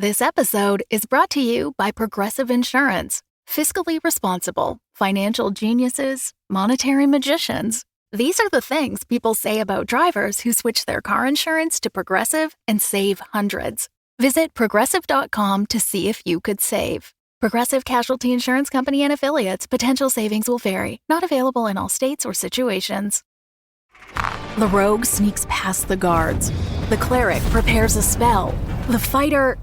This episode is brought to you by Progressive Insurance. Fiscally responsible, financial geniuses, monetary magicians. These are the things people say about drivers who switch their car insurance to Progressive and save hundreds. Visit progressive.com to see if you could save. Progressive Casualty Insurance Company and Affiliates. Potential savings will vary. Not available in all states or situations. The rogue sneaks past the guards. The cleric prepares a spell. The fighter...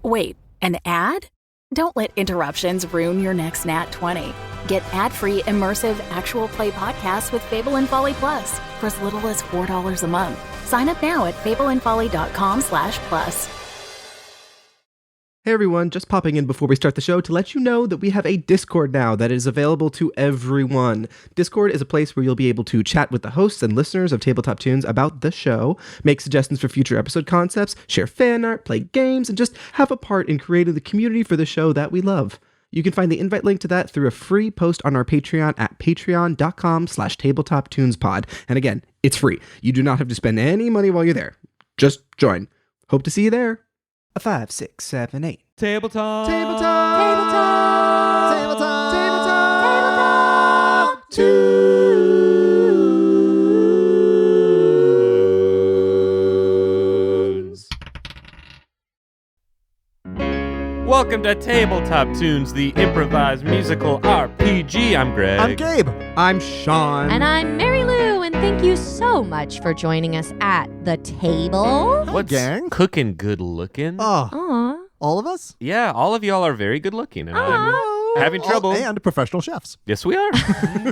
Wait, an ad? Don't let interruptions ruin your next Nat 20. Get ad-free, immersive, actual play podcasts with Fable and Folly Plus for as little as $4 a month. Sign up now at fableandfolly.com/plus. Hey everyone, just popping in before we start the show to let you know that we have a Discord now that is available to everyone. Discord is a place where you'll be able to chat with the hosts and listeners of Tabletop Tunes about the show, make suggestions for future episode concepts, share fan art, play games, and just have a part in creating the community for the show that we love. You can find the invite link to that through a free post on our Patreon at patreon.com/tabletoptunespod. And again, it's free. You do not have to spend any money while you're there. Just join. Hope to see you there. 5, 6, 7, 8. Tabletop. Tabletop. Tabletop. Tabletop. Tabletop. Tunes. Welcome to Tabletop Tunes, the improvised musical RPG. I'm Greg. I'm Gabe. I'm Sean. And I'm Mary Lou, and thank you so much for joining us at the table. What's gang? cooking good looking? Oh, Aw. all of us? Yeah, all of y'all are very good looking, and I'm having trouble. And professional chefs. Yes, we are.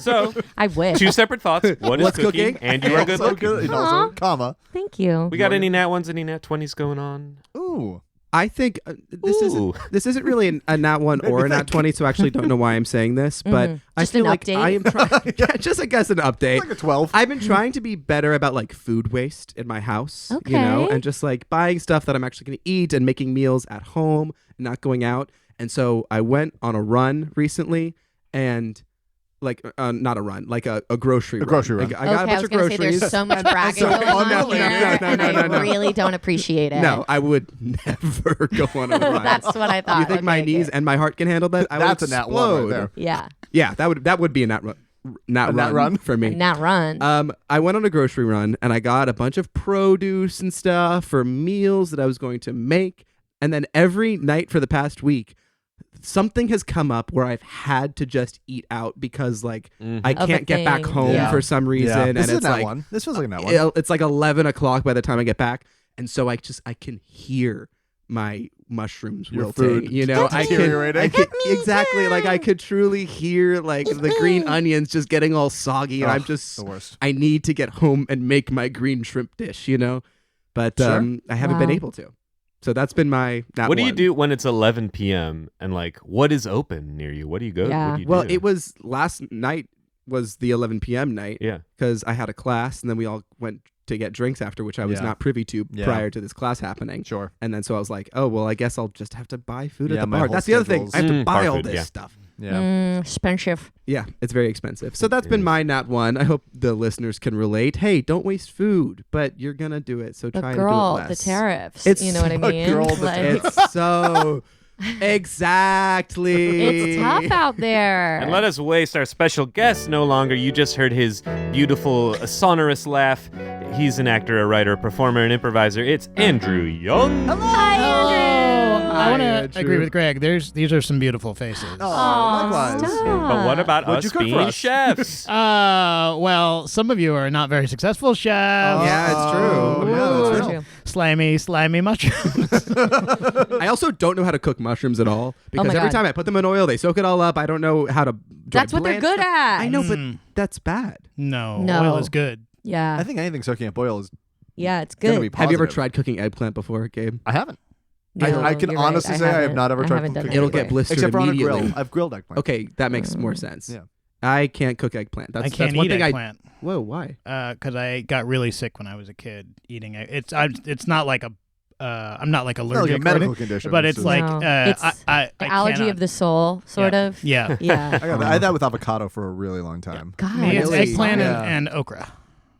So, I wish. two separate thoughts. One is What's cooking, cooking? and you are good Also looking. good, and also, comma. Thank you. We got any Nat 1s, any Nat 20s going on? Ooh. I think this Ooh. isn't really a Nat 1 or a Nat 20, so I actually don't know why I'm saying this, but I Just feel an like update? I am trying. Yeah, just I guess an update. Like a 12. I've been trying to be better about like food waste in my house, you know, Okay. and just like buying stuff that I'm actually going to eat and making meals at home and not going out. And so I went on a run recently and like not a run, like a grocery run. grocery run. Like, I got a bunch I was of gonna say groceries. there's so much bragging so going on unrelated. here, No, and I no. really don't appreciate it. No, I would never go on a run. That's what I thought. You think my Okay, knees good. and my heart can handle that? I That's would a Nat 1 explode. right there. Yeah, Yeah, that would be a Nat run for me. not run. I went on a grocery run and I got a bunch of produce and stuff for meals that I was going to make. And then every night for the past week, something has come up where I've had to just eat out because like I Of a can't get back thing. home Yeah. for some reason. Yeah. And This is it's a Nat like 1. This feels like a Nat 1. it's like 11 o'clock by the time I get back. And so I can hear my mushrooms Your wilting, food you know, deteriorating. I could exactly like I could truly hear like the green onions just getting all soggy, and I'm Ugh, just the worst. I need to get home and make my green shrimp dish, you know, but Sure. I haven't been Wow. able to. So that's been my Nat What do you 1. do when it's 11 p.m. and like what is open near you? What do you go? Yeah. What do you Well, do? it was last night was the 11 p.m. night Yeah. because I had a class and then we all went to get drinks after, which I was Yeah. not privy to Yeah. prior to this class happening. Sure. And then so I was like, oh, well, I guess I'll just have to buy food Yeah, at the my bar. whole That's the other thing. I have to schedule's- buy bar all food, this yeah. stuff. Yeah. Expensive. Yeah, it's very expensive. So that's been my Nat 1. I hope the listeners can relate. Hey, don't waste food, but you're going to do it. So But try girl, and do it less. the tariffs. It's you know what I but mean? girl, the Like, It's so exactly. it's tough out there. And let us waste our special guest no longer. You just heard his beautiful, sonorous laugh. He's an actor, a writer, a performer, an improviser. It's Andrew Young. Hi, Andrew. I want Andrew. to agree with Greg. These are some beautiful faces. Oh, Aw, likewise. stop. But what about What'd you us cook for being us? chefs? Well, some of you are not very successful chefs. Yeah, it's true. Oh, yeah, that's Ooh. real. Slimy mushrooms. I also don't know how to cook mushrooms at all because my every God. time I put them in oil, they soak it all up. I don't know how to. That's what they're blanch good them. at. I know, but Mm. that's bad. No, No. oil is good. Yeah. I think anything soaking up oil is Yeah, it's going to good. be positive. Have you ever tried cooking eggplant before, Gabe? I haven't. No, I can you're right. honestly say I have haven't. not ever I tried haven't done cooking that It'll before. get blistered Except for on a immediately. grill. I've grilled eggplant. Okay, that makes more sense. Yeah. I can't cook eggplant. That's I can't that's one eat thing eggplant Whoa, why? because I got really sick when I was a kid eating it. It's not like a I'm not like Not allergic, like a medical or anything, condition. but it's just- like No. It's I The allergy cannot. of the soul, sort Yeah. of. Yeah. Yeah. I had that with avocado for a really long time. God. Me, it's Really? eggplant Yeah. and okra.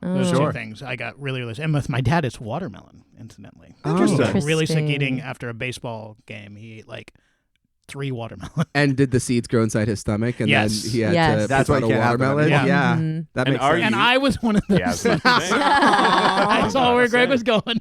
Oh. Those Sure. two things I got really sick. And with my dad, it's watermelon. incidentally. Interesting. Really sick Interesting. eating after a baseball game. He ate like 3 watermelons. And did the seeds grow inside his stomach? And Yes. then he had Yes. to That's pick why out you a can't have them watermelon. anymore. Yeah, Mhm. that And makes are sense. And I was one of those. Yeah, I was about to say. I saw where Greg was going.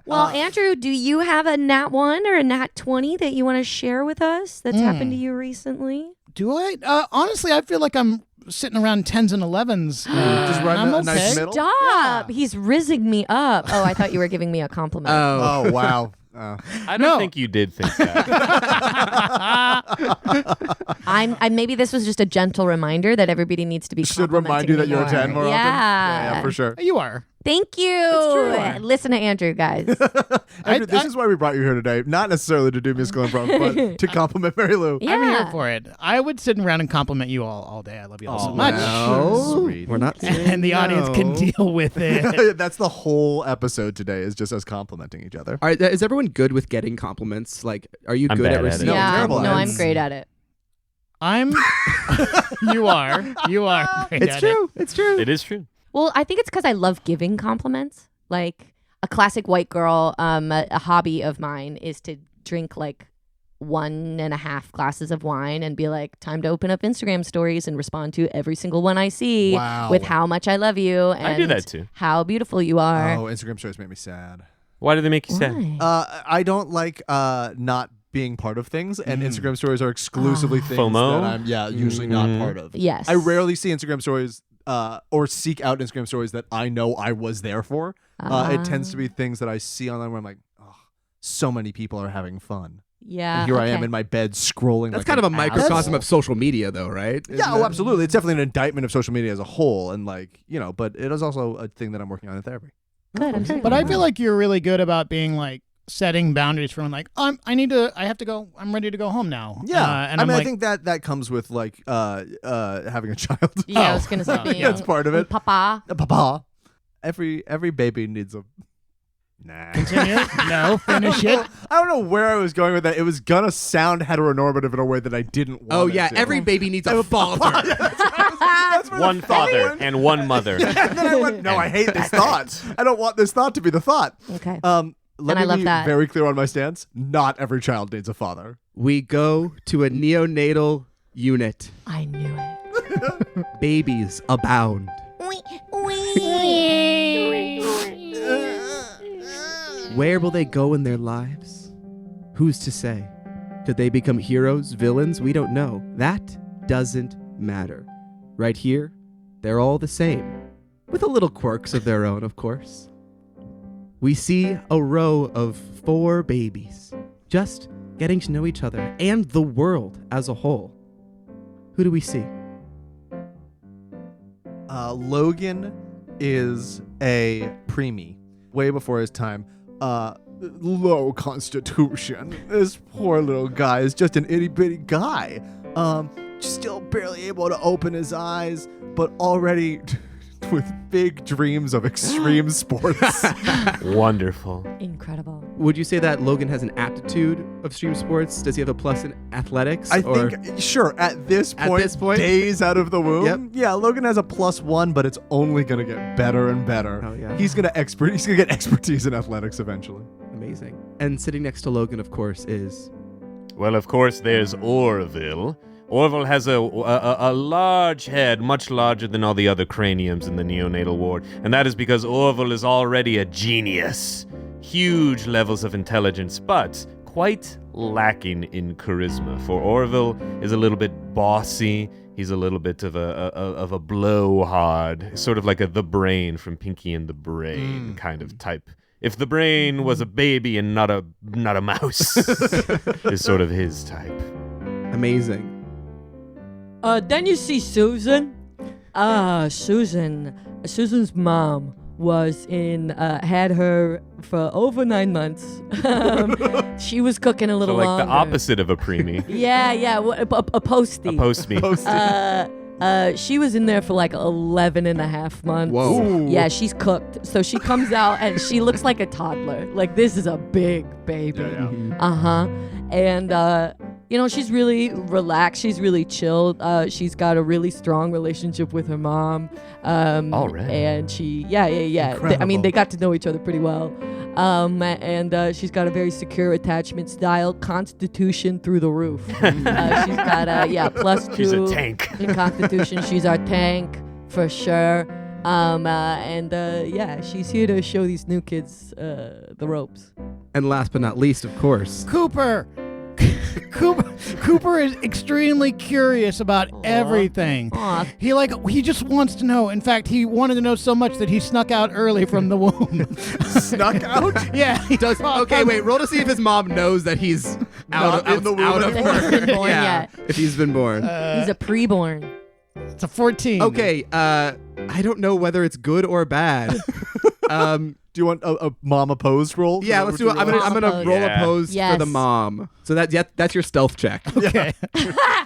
Well, Andrew, do you have a Nat 1 or a Nat 20 that you want to share with us that's happened to you recently? Do I? Honestly, I feel like I'm sitting around 10s and 11s. Just run I'm a okay. nice middle. Stop. He's rizzing me up. Oh, I thought you were giving me a compliment. Oh, wow. I don't No. think you did think that. I maybe this was just a gentle reminder that everybody needs to be Should remind you that you're a 10 more often. Yeah. For sure. You are. Thank you. Listen to Andrew, guys. Andrew, this is why we brought you here today. Not necessarily to do musical improv, but to compliment Mary Lou. Yeah. I'm here for it. I would sit around and compliment you all day. I love you all so much. No, Sweet. we're not saying And the audience can no. deal with it. That's the whole episode today is just us complimenting each other. All right, is everyone good with getting compliments? Like, are you I'm good bad at at it. receiving? No, yeah, terrible no, at I'm it. great at it. I'm. You are. Great It's at true. It's true. It is true. Well, I think it's because I love giving compliments. Like a classic white girl, a hobby of mine is to drink like 1.5 glasses of wine and be like, time to open up Instagram stories and respond to every single one I see Wow. with how much I love you and I do that too. how beautiful you are. Oh, Instagram stories make me sad. Why do they make you sad? Why? I don't like not being part of things, and Instagram stories are exclusively things FOMO? that I'm usually not part of. Yes. I rarely see Instagram stories or seek out Instagram stories that I know I was there for. It tends to be things that I see online where I'm like, oh, so many people are having fun. Yeah. And here I am okay. in my bed scrolling. That's like kind of a an microcosm asshole. of social media, though, right? Yeah, oh, absolutely. It's definitely an indictment of social media as a whole, and but it is also a thing that I'm working on in therapy. Good. I'm so But I glad. feel like you're really good about being like setting boundaries for when like I have to go. I'm ready to go home now. Yeah, and I I'm mean, like, I think that comes with like having a child. Yeah, I was gonna say Oh, being That's part of it. Papa. Papa, every baby needs a. Nah. continue. No, finish it. I don't know where I was going with that. It was gonna sound heteronormative in a way that I didn't want. Oh it yeah, to. every baby needs a father. That's where One the thought father went. and one mother. And then I went, no, I hate this thought. I don't want this thought to be the thought. Okay. Let And I me love be that. very clear on my stance. Not every child needs a father. We go to a neonatal unit. I knew it. Babies abound. Where will they go in their lives? Who's to say? Could they become heroes, villains? We don't know. That doesn't matter. Right here, they're all the same, with a little quirks of their own, of course. We see a row of 4 babies, just getting to know each other and the world as a whole. Who do we see? Logan is a preemie, way before his time. Low constitution. This poor little guy is just an itty bitty guy. Still barely able to open his eyes, but already with big dreams of extreme sports. Wonderful. Incredible. Would you say that Logan has an aptitude of extreme sports? Does he have a plus in athletics? I or- think, sure, at this point, days out of the womb, Yep. yeah, Logan has a +1, but it's only going to get better and better. Oh, yeah. He's going to get expertise in athletics eventually. Amazing. And sitting next to Logan, of course, is... Well, of course, there's Orville. Orville has a large head, much larger than all the other craniums in the neonatal ward, and that is because Orville is already a genius. Huge levels of intelligence, but quite lacking in charisma. For Orville is a little bit bossy. He's a little bit of a blowhard, sort of like the Brain from Pinky and the Brain kind of type. If the Brain was a baby and not a mouse, is sort of his type. Amazing. Then you see Susan. Susan's mom was had her for over 9 months. She was cooking a So little like longer. the opposite of a preemie. Yeah, a postie. A post-me. She was in there for like 11 and a half months. Whoa. Yeah, she's cooked. So she comes out and she looks like a toddler. Like, this is a big baby. Mm-hmm. Uh-huh. And she's really relaxed. She's really chilled. She's got a really strong relationship with her mom. Already. And yeah. I mean, they got to know each other pretty well. And she's got a very secure attachment style, constitution through the roof. She's got +2. She's a tank. In constitution. She's our tank for sure. She's here to show these new kids the ropes. And last but not least, of course, Cooper. Cooper is extremely curious about everything. Aw. He just wants to know. In fact, he wanted to know so much that he snuck out early from the womb. snuck out. Yeah. Okay, wait. Roll to see if his mom knows that he's out of the womb. That he's been born yet. If he's been born. He's a preborn. It's a 14. Okay. I don't know whether it's good or bad. Do you want a mom opposed roll? Yeah, let's do it. I'm gonna roll a pose for the mom. So that's your stealth check. Okay.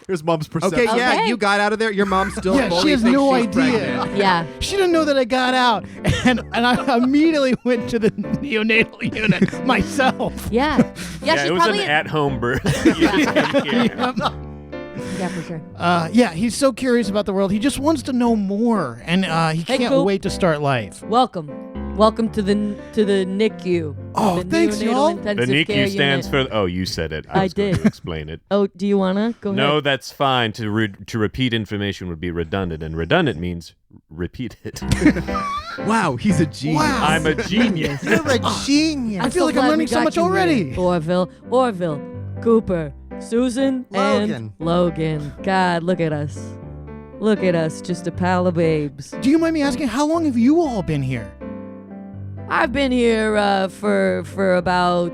Here's mom's perception. Okay, yeah, you got out of there. Your mom still Yeah, fully she has thinks no she's idea. pregnant. Yeah. She didn't know that I got out, and I immediately went to the neonatal unit myself. Yeah. Yeah, she's it was probably an at-home birth. Yeah, for sure. He's so curious about the world. He just wants to know more, and he Hey, can't Coop. wait to start life. Welcome to the NICU. Oh, the thanks, neonatal y'all. The intensive care NICU stands unit. for... Oh, you said it. I was going did. to explain it. Oh, do you wanna go ahead? No, that's fine. To repeat information would be redundant, and redundant means repeated. Wow, he's a genius. Wow. I'm a genius. You're a genius. I feel like I'm learning so much already. Orville, Cooper, Susan, Logan. and Logan. God, look at us. Look at us, just a pile of babes. Do you mind me asking, how long have you all been here? I've been here for about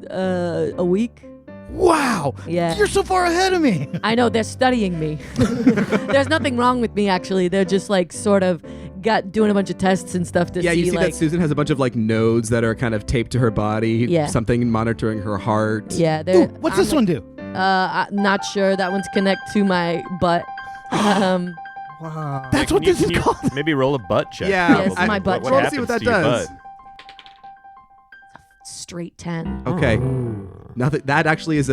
a week. Wow. Yeah. You're so far ahead of me. I know, they're studying me. There's nothing wrong with me, actually. They're just sort of doing a bunch of tests and stuff to Yeah, see you see that Susan has a bunch of nodes that are kind of taped to her body. Yeah. Something monitoring her heart. Yeah, Ooh, what's this one do? I'm not sure. That one's connect to my butt. Wow. That's what this is called. Maybe roll a butt check. Yeah, Yes, my butt What check. Let's see what that happens to your does. butt? Straight 10. Okay. Nothing. That actually is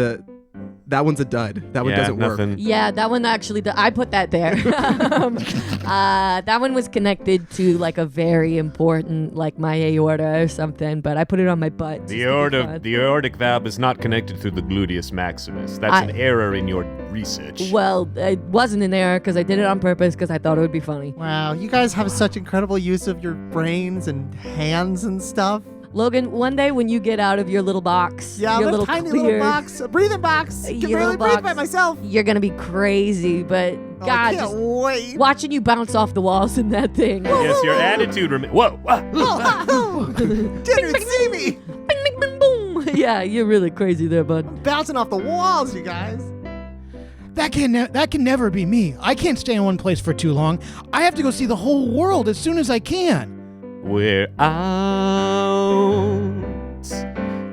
that one's a dud. That one Yeah, doesn't work. nothing. Yeah, that one actually, I put that there. That one was connected to a very important, my aorta or something, but I put it on my butt. The aortic valve is not connected through the gluteus maximus. That's an error in your research. Well, it wasn't an error because I did it on purpose because I thought it would be funny. Wow, you guys have such incredible use of your brains and hands and stuff. Logan, one day when you get out of your little box, Yeah, your I'm little a tiny clear, little box, a breathing box. Can Your barely little breathe box. by myself. you're going to be crazy, but Oh, I God, can't just wait. watching you bounce off the walls in that thing. Yes, your attitude Whoa! Didn't even see me. Bing, bing, bing, boom. Yeah, you're really crazy there, bud. Bouncing off the walls, you guys. That can never be me. I can't stay in one place for too long. I have to go see the whole world as soon as I can. We're out.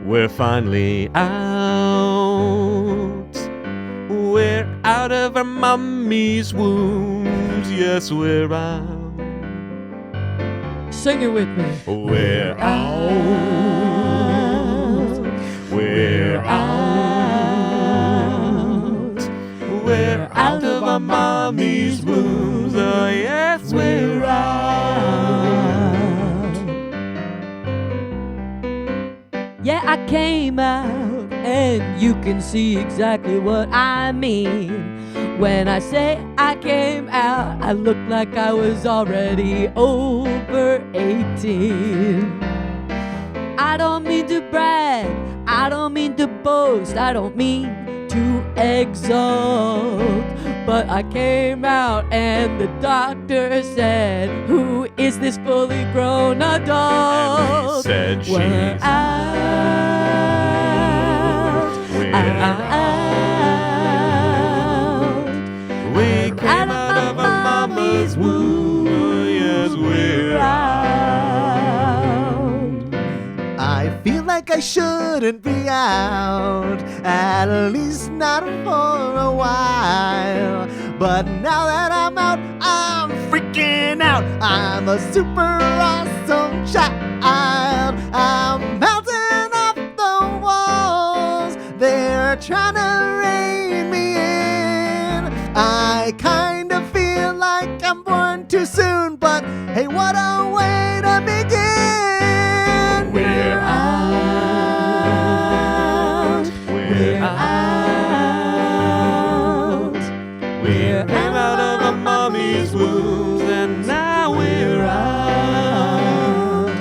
We're finally out. We're out of our mommy's wombs. Yes, we're out. Sing it with me. We're out. We're out. We're out of our mommy's wombs. Oh, yes, we're out. Yeah, I came out, and you can see exactly what I mean. When I say I came out, I look like I was already over 18. I don't mean to brag, I don't mean to boast, I don't mean to exalt, but I came out and the doctor said, who is this fully grown adult? And we said she's We're out. We're out. We came out of our mama's womb. Yes, we're out. I feel like I shouldn't be out, at least not for a while. But now that I'm out, I'm freaking out. I'm a super awesome child. I'm bouncing off the walls. They're they're trying to rein me in. I kind of feel like I'm born too soon, but hey, what a way to begin. We're out. We're out. We came out of a mommy's womb, and now we're out.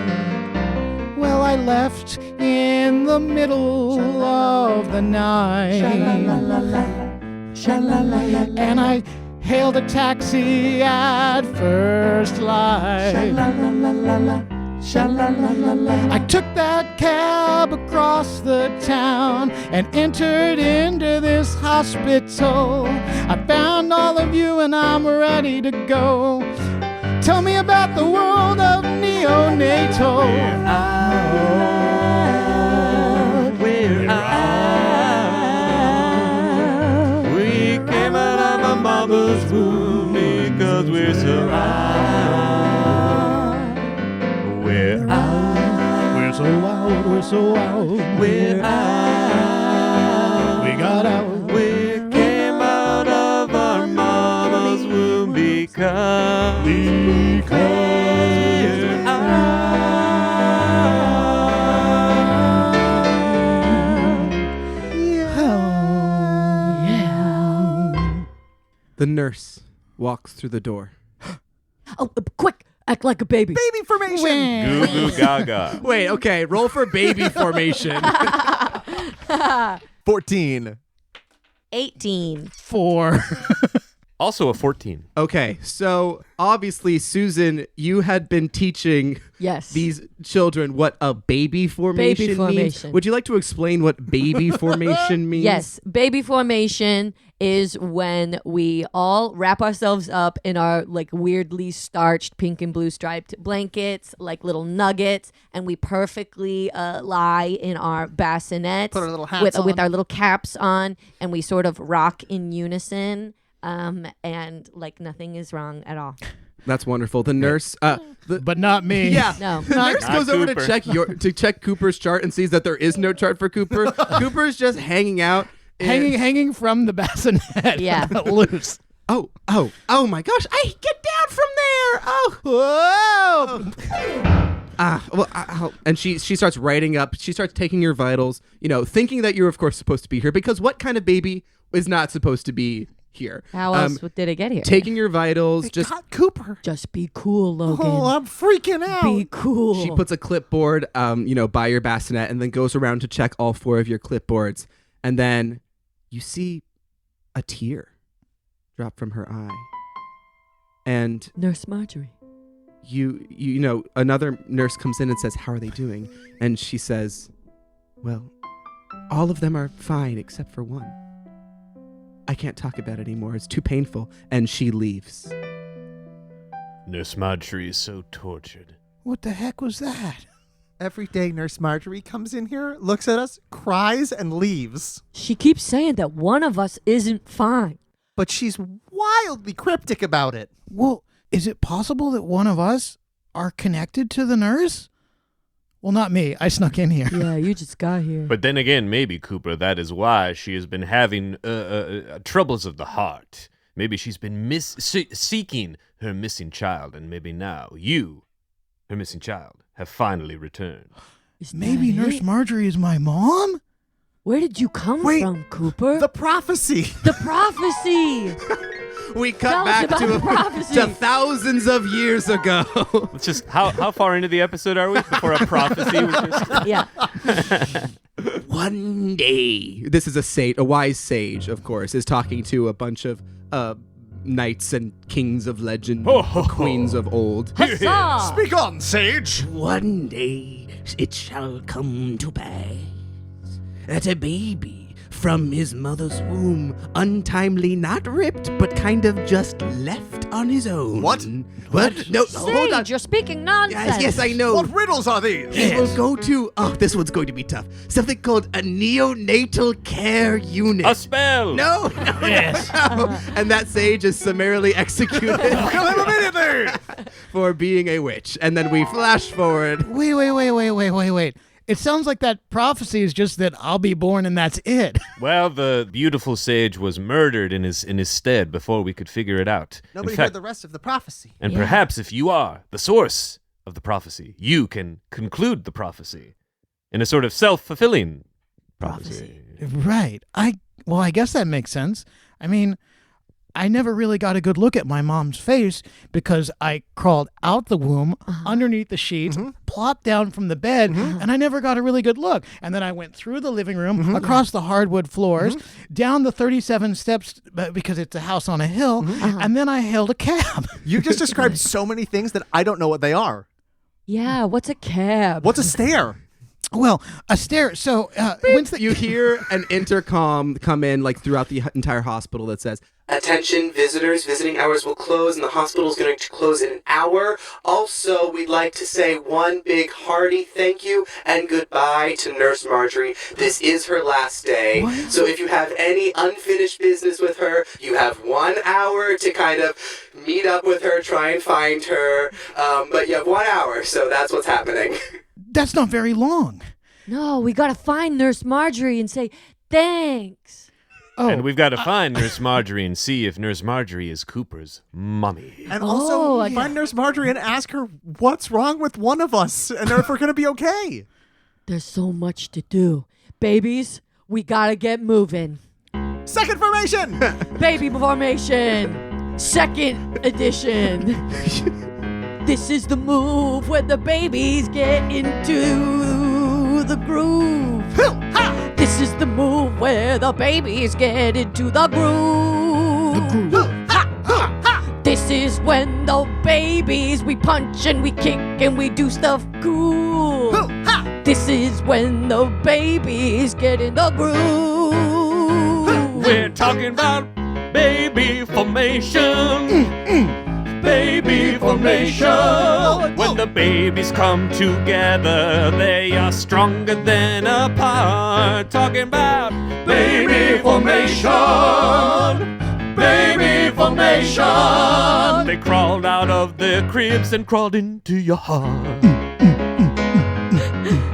Well, I left in the middle of the night. And I hailed a taxi at first light. I took that cab across the town and entered into this hospital. I found all of you and I'm ready to go. Tell me about the world of neonatal. We're out. We came out of a mama's womb because we're so out. We're out. We're so out, we're so out. We're out. We got out. We came out of our mama's womb because we're out. The nurse walks through the door. Oh, quick! Act like a baby. Baby formation. Goo goo gaga. Wait, okay, roll for baby formation. 14. 18. 4. Also a 14. Okay, so obviously, Susan, you had been teaching Yes. these children what a baby formation means. formation. Would you like to explain what baby formation means? Yes, baby formation is when we all wrap ourselves up in our like weirdly starched pink and blue striped blankets, like little nuggets, and we perfectly lie in our bassinets Put our little hats with on. our little caps on, and we sort of rock in unison, and like nothing is wrong at all. That's wonderful. The nurse, But not me. yeah, No. the nurse Not goes over to Cooper. check Cooper's chart and sees that there is no chart for Cooper. Cooper's just hanging out. Hanging from the bassinet. Yeah. Loose. Oh my gosh! I get down from there. Whoa. And she starts writing up. She starts taking your vitals. Thinking that you're of course supposed to be here because what kind of baby is not supposed to be here? How else did it get here? Taking your vitals. Just Got Cooper. Just be cool, Logan. Oh, I'm freaking out. Be cool. she puts a clipboard, by your bassinet, and then goes around to check all 4 of your clipboards, and then you see a tear drop from her eye, and Nurse Marjorie. another nurse comes in and says, "How are they doing?" And she says, "Well, all of them are fine except for one. I can't talk about it anymore. It's too painful." And she leaves. Nurse Marjorie is so tortured. What the heck was that? Every day, Nurse Marjorie comes in here, looks at us, cries, and leaves. She keeps saying that one of us isn't fine. But she's wildly cryptic about it. Well, is it possible that one of us are connected to the nurse? Well, not me. I snuck in here. Yeah, you just got here. But then again, maybe, Cooper, that is why she has been having troubles of the heart. Maybe she's been seeking her missing child, and maybe now you, her missing child, have finally returned. Is Maybe that Nurse it? Marjorie is my mom? Where did you come Wait, from, Cooper? The prophecy. The prophecy. We Tell cut us back about to the prophecy. to thousands of years ago. Let's just, how far into the episode are we before a prophecy was just... Yeah. One day, this is a wise sage, of course, is talking to a bunch of knights and kings of legend, Ho, ho, ho. queens of old. Huzzah! Speak on, sage. One day it shall come to pass that a baby from his mother's womb, untimely not ripped, but kind of just left on his own. What? What? No, hold on. Sage, you're speaking nonsense. Yes, I know. What riddles are these? He will go to, this one's going to be tough, something called a neonatal care unit. A spell! No. And that sage is summarily executed Kill him immediately. for being a witch. And then we flash forward. Wait. It sounds like that prophecy is just that I'll be born and that's it. Well, the beautiful sage was murdered in his stead before we could figure it out. Nobody In fact, heard the rest of the prophecy. And perhaps if you are the source of the prophecy, you can conclude the prophecy in a sort of self-fulfilling prophecy. Right. I guess that makes sense. I mean, I never really got a good look at my mom's face because I crawled out the womb, underneath the sheets, plopped down from the bed, and I never got a really good look. And then I went through the living room, across the hardwood floors, down the 37 steps because it's a house on a hill, and then I hailed a cab. You just described so many things that I don't know what they are. Yeah, what's a cab? What's a stare? Well, a stair. So You hear an intercom come in like throughout the entire hospital that says, "Attention visitors, visiting hours will close and the hospital is going to close in an hour. Also, we'd like to say one big hearty thank you and goodbye to Nurse Marjorie. This is her last day. So if you have any unfinished business with her, you have 1 hour to kind of meet up with her, try and find her. But you have 1 hour, so that's what's happening." That's not very long. No, we gotta find Nurse Marjorie and say thanks. Oh, And we've got to find Nurse Marjorie and see if Nurse Marjorie is Cooper's mommy. And also I find Nurse Marjorie and ask her what's wrong with one of us and if we're going to be okay. There's so much to do. Babies, we gotta get moving. Second formation! Baby formation, second edition. This is the move where the babies get into the groove. This is the move where the babies get into the groove. This is when the babies, we punch and we kick and we do stuff cool. This is when the babies get in the groove. We're talking about baby formation. Baby formation. When the babies come together, they are stronger than apart. Talking about baby formation. Baby formation. They crawled out of their cribs and crawled into your heart.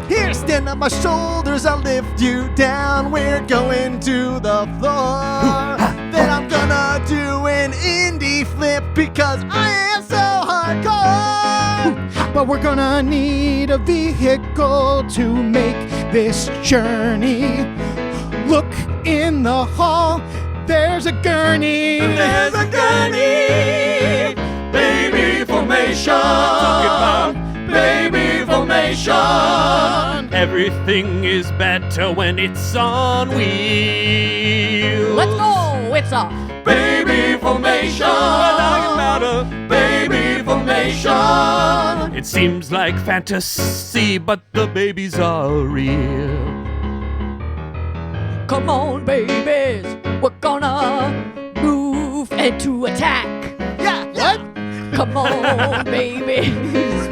Here, stand on my shoulders, I'll lift you down. We're going to the floor. Then I'm gonna do an indie flip because I am so hardcore. but we're gonna need a vehicle to make this journey. Look in the hall, there's a gurney. There's a gurney. Baby formation. Talking about baby formation. Everything is better when it's on wheels. Let's go! It's a Baby formation. We're talking about a baby formation. It seems like fantasy, but the babies are real. come on, babies. We're gonna move and to attack. Yeah, what? Come on, babies.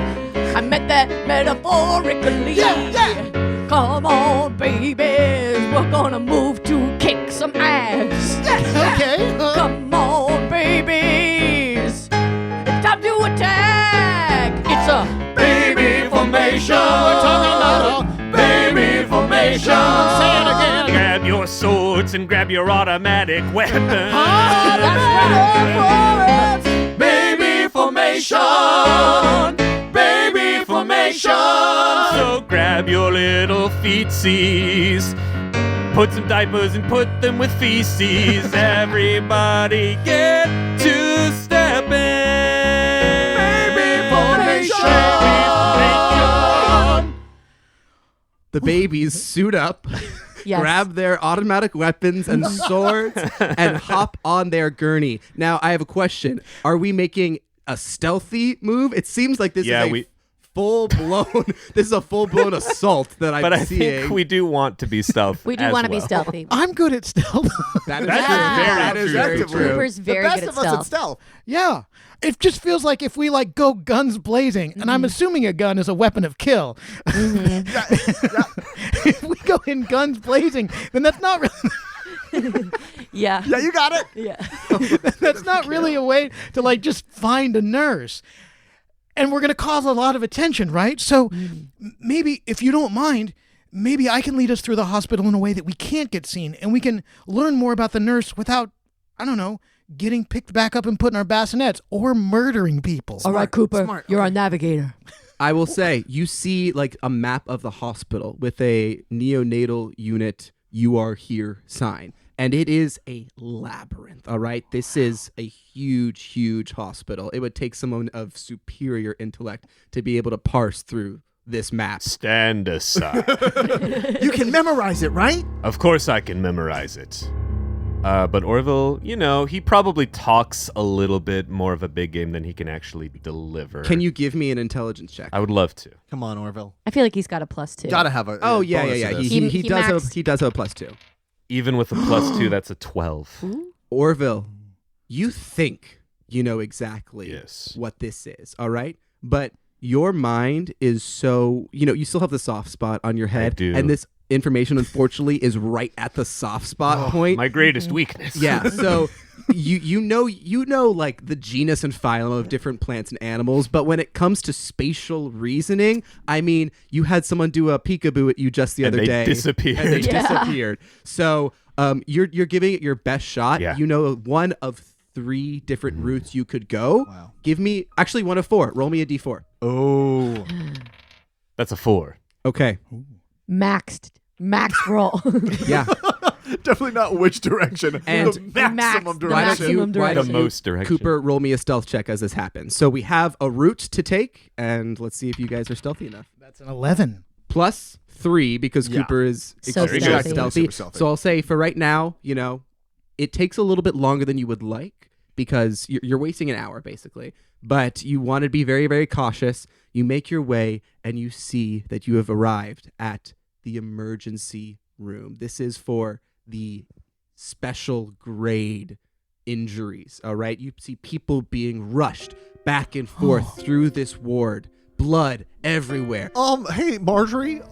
I meant that metaphorically. Yeah. Come on, babies. We're gonna move to kick some ass. Okay. Come on, babies. It's time to attack. It's a Baby formation. We're talking about baby formation. Say it again. Grab your swords and grab your automatic weapons. that's right. Baby formation. Baby formation. So grab your little feetsies. Put some diapers and put them with feces. Everybody get to stepping. Baby formation. The babies suit up, Yes. grab their automatic weapons and swords, and hop on their gurney. Now, I have a question. Are we making a stealthy move? It seems like this is a full-blown this is a full-blown assault that I'm But I seeing. think we do want to be stealthy. We do want to be stealthy. I'm good at stealth. That is That's true. very That is true. very Objectively. true. Cooper's very the best good of at us at stealth. stealth. Yeah. It just feels like if we like go guns blazing, and I'm assuming a gun is a weapon of kill. If we go in guns blazing, then that's not really Yeah. Yeah, you got it. Yeah. that's not really a way to like just find a nurse. and we're going to cause a lot of attention, right? So maybe, if you don't mind, maybe I can lead us through the hospital in a way that we can't get seen, and we can learn more about the nurse without, I don't know, getting picked back up and put in our bassinets or murdering people. All right, Cooper, Smart. you're Okay. our navigator. I will say, you see like a map of the hospital with a neonatal unit "You Are Here" sign. And it is a labyrinth, all right? This is a huge, huge hospital. It would take someone of superior intellect to be able to parse through this map. Stand aside. You can memorize it, right? Of course I can memorize it. But Orville, he probably talks a little bit more of a big game than he can actually deliver. Can you give me an intelligence check? I would love to. Come on, Orville. I feel like he's got a +2. Gotta have a. Oh, a yeah. bonus to this. He He does maxed. he does have a +2. Even with a +2, that's a 12. Orville, you think you know exactly Yes. what this is, all right? But your mind is so, you still have the soft spot on your head. do. And this information, unfortunately, is right at the soft spot point. My greatest weakness. Yeah, so you know like the genus and phylum of different plants and animals, but when it comes to spatial reasoning, I mean, you had someone do a peekaboo at you just the And other they day. disappeared. And they Yeah. disappeared. So you're giving it your best shot. Yeah. You know one of 3 different routes you could go. Wow. Give me actually one of 4. Roll me a d4. Oh. That's a 4. Okay. Maxed roll. Yeah. Definitely not which direction. And- the maximum the Why don't direction. you, maximum why don't The you, most direction. Cooper, roll me a stealth check as this happens. So we have a route to take, and let's see if you guys are stealthy enough. That's an 11. Plus 3 because Yeah. Cooper is So extremely stealthy. stealthy. Super stealthy. So I'll say for right now, it takes a little bit longer than you would like because you're wasting an hour basically. But you want to be very, very cautious. You make your way and you see that you have arrived at the emergency room. This is for the special grade injuries, all right? You see people being rushed back and forth through this ward. Blood everywhere. Hey, Marjorie.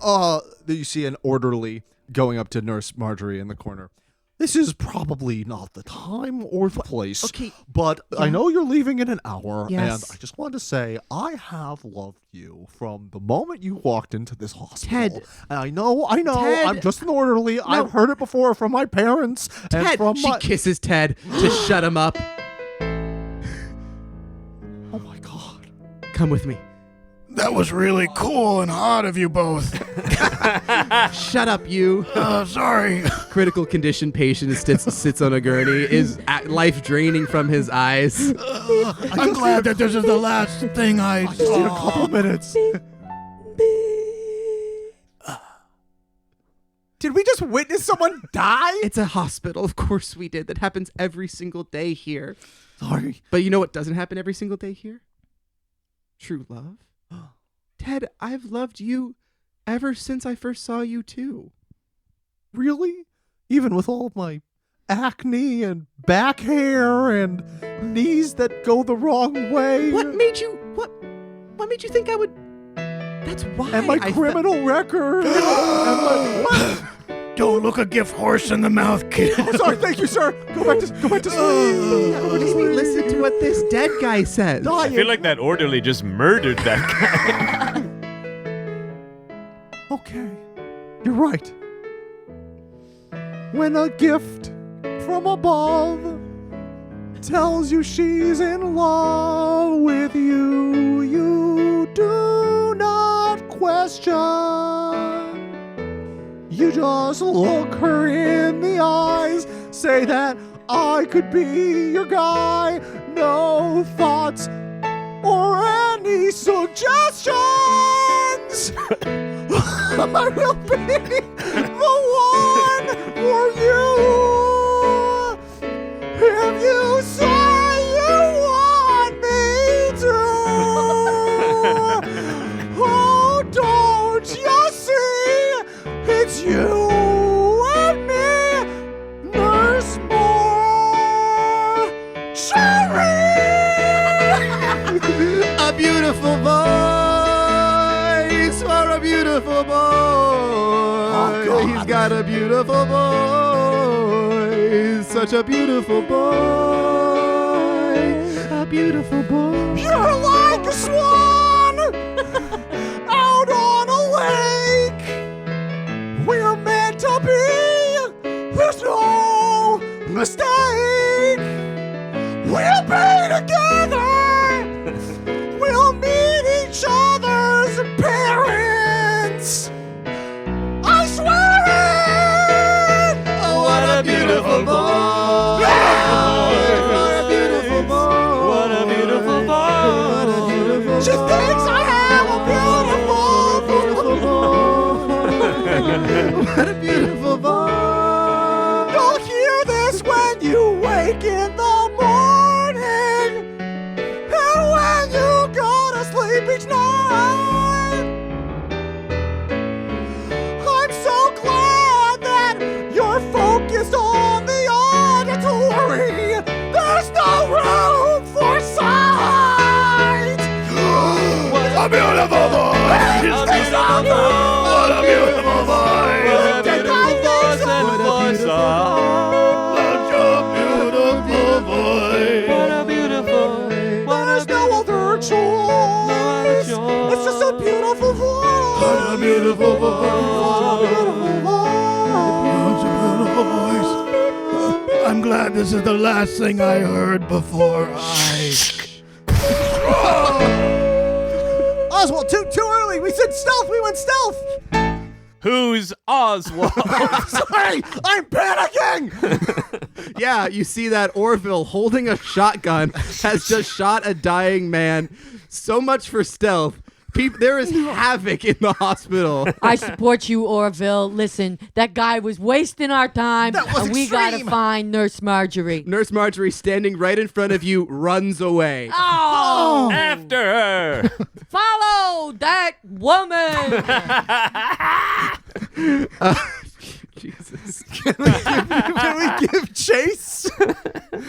You see an orderly going up to Nurse Marjorie in the corner. This is probably not the time or the place. Okay. But I know you're leaving in an hour, Yes. and I just wanted to say I have loved you from the moment you walked into this hospital. Ted. And I know. Ted. I'm just an orderly. I've heard it before from my parents and Ted. from She my. kisses Ted to shut him up. Oh my God. Come with me. That was really cool and hot of you both. Shut up, you. Sorry. Critical condition patient sits on a gurney, is life draining from his eyes. I'm glad that this is the last thing I Just need a couple minutes. Did we just witness someone die? It's a hospital. Of course we did. That happens every single day here. Sorry. But you know what doesn't happen every single day here? True love. Ted, I've loved you ever since I first saw you too. Really? Even with all of my acne and back hair and knees that go the wrong way? What made you think I would? That's why. And my I criminal record. And my, Don't look a gift horse in the mouth, kid. oh, sorry, thank you, sir. Go back to sleep. What do you mean? Listen to what this dead guy says. I feel like that orderly just murdered that guy. Okay, you're right. When a gift from above tells you she's in love with you, you do not question. You just look her in the eyes, say that I could be your guy. No thoughts or any suggestions. I will be the one for you. If you say you want me to. Oh, don't you see? It's you and me, Nurse Marjorie. A beautiful voice for a beautiful boy. God. He's got a beautiful voice. Such a beautiful boy. A beautiful boy. You're like a swan. mistake. We'll be together. We'll meet each other's parents. I swear it. Oh, what a beautiful boy. What a beautiful boy. What a beautiful boy. She thinks I have a beautiful boy. What a beautiful boy. You'll hear this when you wake in the morning and when you go to sleep each night. I'm so glad that you're focused on the auditory. There's no room for sight. What a beautiful voice! What a beautiful voice! What a beautiful voice! What a beautiful voice and voice. Such a beautiful voice! What a beautiful. There's no other choice. It's just a beautiful voice. What a beautiful voice. What a beautiful voice. I'm glad this is the last thing I heard before I. Oswald, too early. We said stealth. We went stealth. Who's Oswald? Sorry, I'm panicking. Yeah, you see that Orville holding a shotgun has just shot a dying man. So much for stealth. There is havoc in the hospital. I support you, Orville. Listen, that guy was wasting our time, That was and we gotta extreme. find Nurse Marjorie. Nurse Marjorie, standing right in front of you, runs away. Oh! After her. Follow that woman! Jesus. Can we give chase?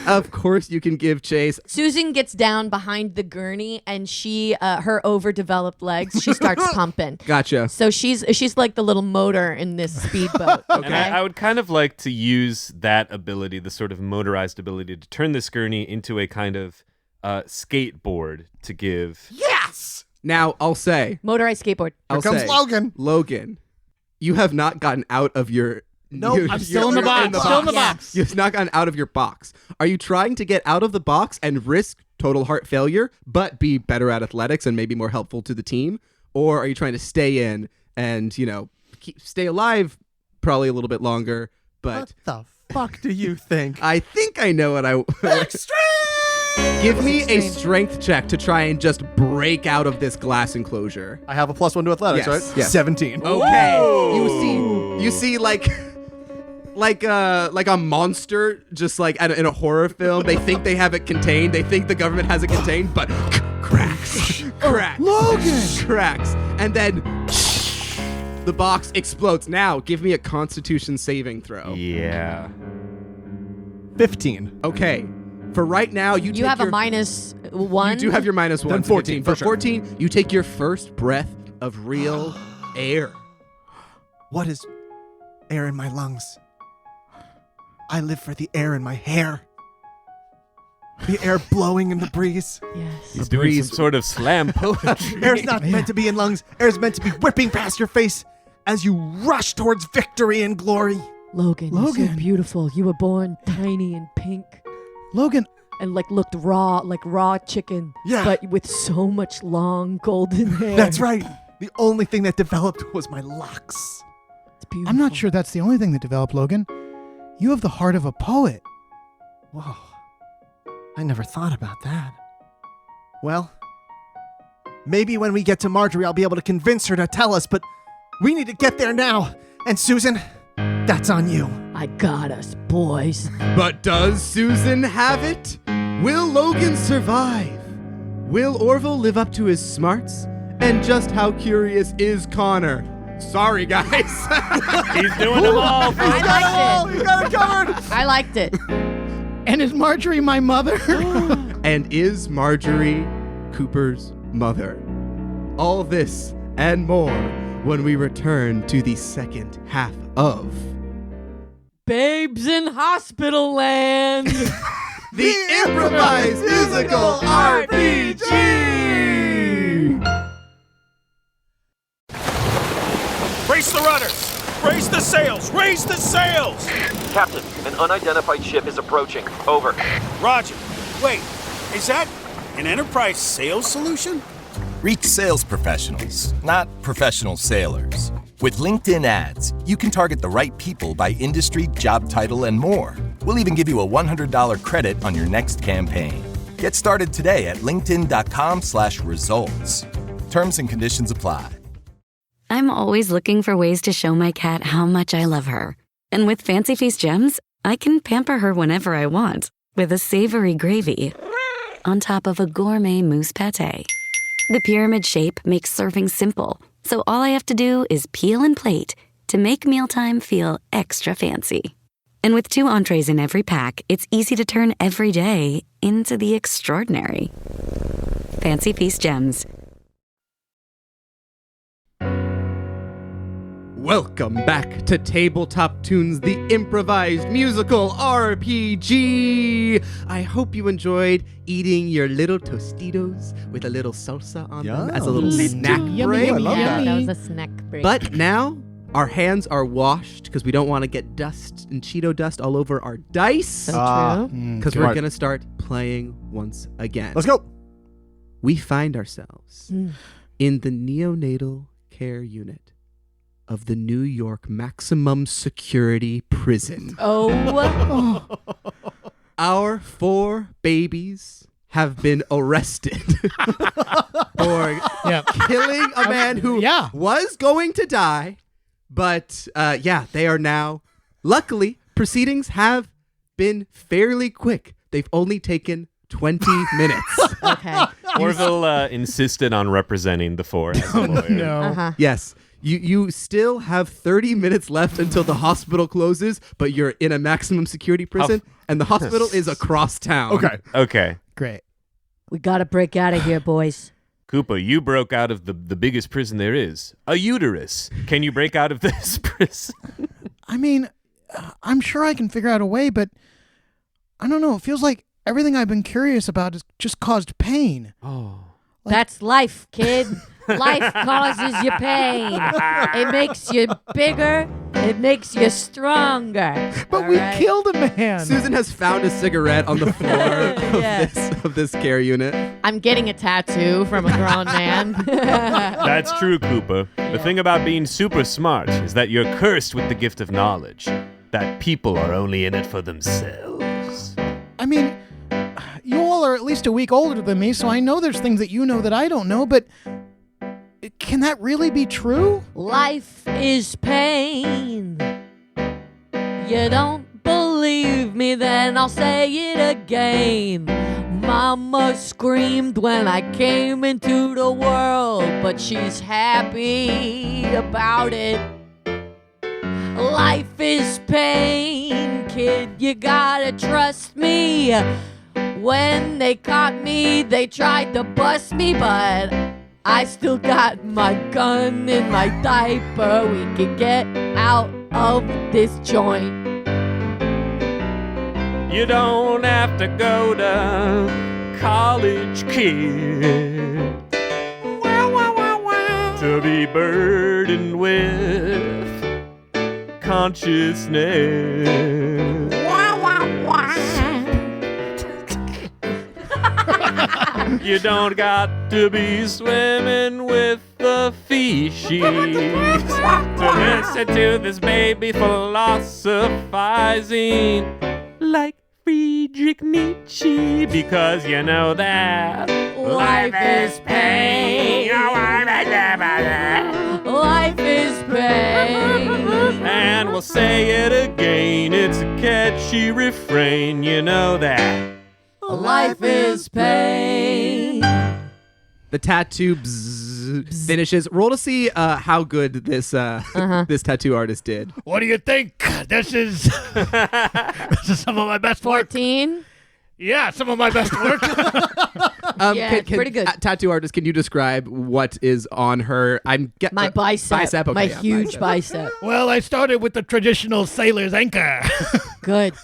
Of course you can give chase. Susan gets down behind the gurney and she, her overdeveloped legs, she starts pumping. Gotcha. So she's like the little motor in this speedboat. And I would kind of like to use that ability, the sort of motorized ability, to turn this gurney into a kind of skateboard to give. Yes. Now, I'll say. Motorized skateboard. I'll Here comes say, Logan. Logan, you have not gotten out of your... Nope, I'm still in the box. Still in the box. You've not gotten out of your box. Are you trying to get out of the box and risk total heart failure, but be better at athletics and maybe more helpful to the team? Or are you trying to stay in and, stay alive probably a little bit longer, but... What the fuck do you think? I think I know what I... Extreme! Give me a strength check to try and just break out of this glass enclosure. I have a +1 to athletics, Yes, right? yes. 17. Okay. Whoa. You see like a monster just like in a horror film. They think they have it contained. They think the government has it contained, but cracks. Logan! Cracks. And then the box explodes. Now, give me a Constitution saving throw. Yeah. 15. Okay. For right now, you take You have your, a -1. You do have your -1. Then to 14, 15. For for sure. 14, you take your first breath of real air. What is air in my lungs? I live for the air in my hair. The air blowing in the breeze. Yes. He's doing some sort of slam poetry. Air's not meant to be in lungs. Air's meant to be whipping past your face as you rush towards victory and glory. Logan, you're so Logan. beautiful. You were born tiny and pink Logan, and looked raw, like raw chicken. Yeah. But with so much long golden hair. That's right. The only thing that developed was my locks. It's beautiful. I'm not sure that's the only thing that developed, Logan. You have the heart of a poet. Whoa. I never thought about that. Well, maybe when we get to Marjorie, I'll be able to convince her to tell us, but we need to get there now. And Susan, that's on you. I got us, boys. But does Susan have it? Will Logan survive? Will Orville live up to his smarts? And just how curious is Connor? Sorry, guys. He's doing them all. For I liked it. You got it covered. I liked it. And is Marjorie my mother? And is Marjorie Cooper's mother? All this and more when we return to the second half of Babes in Hospital Land. the improvised musical RPG. Brace the rudders! Raise the sails! Raise the sails! Captain, an unidentified ship is approaching. Over. Roger. Wait, is that an enterprise sales solution? Reach sales professionals, not professional sailors. With LinkedIn ads, you can target the right people by industry, job title, and more. We'll even give you a $100 credit on your next campaign. Get started today at linkedin.com/results. Terms and conditions apply. I'm always looking for ways to show my cat how much I love her. And with Fancy Feast gems, I can pamper her whenever I want with a savory gravy on top of a gourmet mousse pâté. The pyramid shape makes serving simple, so all I have to do is peel and plate to make mealtime feel extra fancy. And with 2 entrees in every pack, it's easy to turn every day into the extraordinary. Fancy Feast gems. Welcome back to Tabletop Tunes, the improvised musical RPG. I hope you enjoyed eating your little Tostitos with a little salsa on them as a little snack break. That was a snack break. But now our hands are washed because we don't want to get dust and Cheeto dust all over our dice. So true. Because we're going to start playing once again. Let's go. We find ourselves in the neonatal care unit of the New York Maximum Security Prison. Oh. Our 4 babies have been arrested for killing a man who was going to die. But they are now, luckily, proceedings have been fairly quick. They've only taken 20 minutes. Okay. Orville insisted on representing the 4 as a lawyer. No. Yes. You still have 30 minutes left until the hospital closes, but you're in a maximum security prison, and the hospital is across town. Okay. Great. We gotta break out of here, boys. Koopa, you broke out of the biggest prison there is, a uterus. Can you break out of this prison? I mean, I'm sure I can figure out a way, but I don't know. It feels like everything I've been curious about has just caused pain. Oh. That's life, kid. Life causes you pain. It makes you bigger. It makes you stronger. But we killed a man. Susan has found a cigarette on the floor of this care unit. I'm getting a tattoo from a grown man. That's true, Koopa. The thing about being super smart is that you're cursed with the gift of knowledge. That people are only in it for themselves. I mean, you all are at least a week older than me, so I know there's things that you know that I don't know, but can that really be true? Life is pain. You don't believe me, then I'll say it again. Mama screamed when I came into the world, but she's happy about it. Life is pain, kid, you gotta trust me. When they caught me, they tried to bust me, but I still got my gun in my diaper. We can get out of this joint. You don't have to go to college, kid, to be burdened with consciousness. You don't got to be swimming with the fishies to listen to this baby philosophizing like Friedrich Nietzsche, because you know that life is pain. Life is pain. And we'll say it again, it's a catchy refrain, you know that life is pain. The tattoo finishes. Roll to see how good this this tattoo artist did. What do you think? This is some of my best work. 14? Yeah, some of my best work. It's pretty good. Tattoo artist, can you describe what is on her? My bicep. Okay, my huge bicep. Well, I started with the traditional sailor's anchor. Good.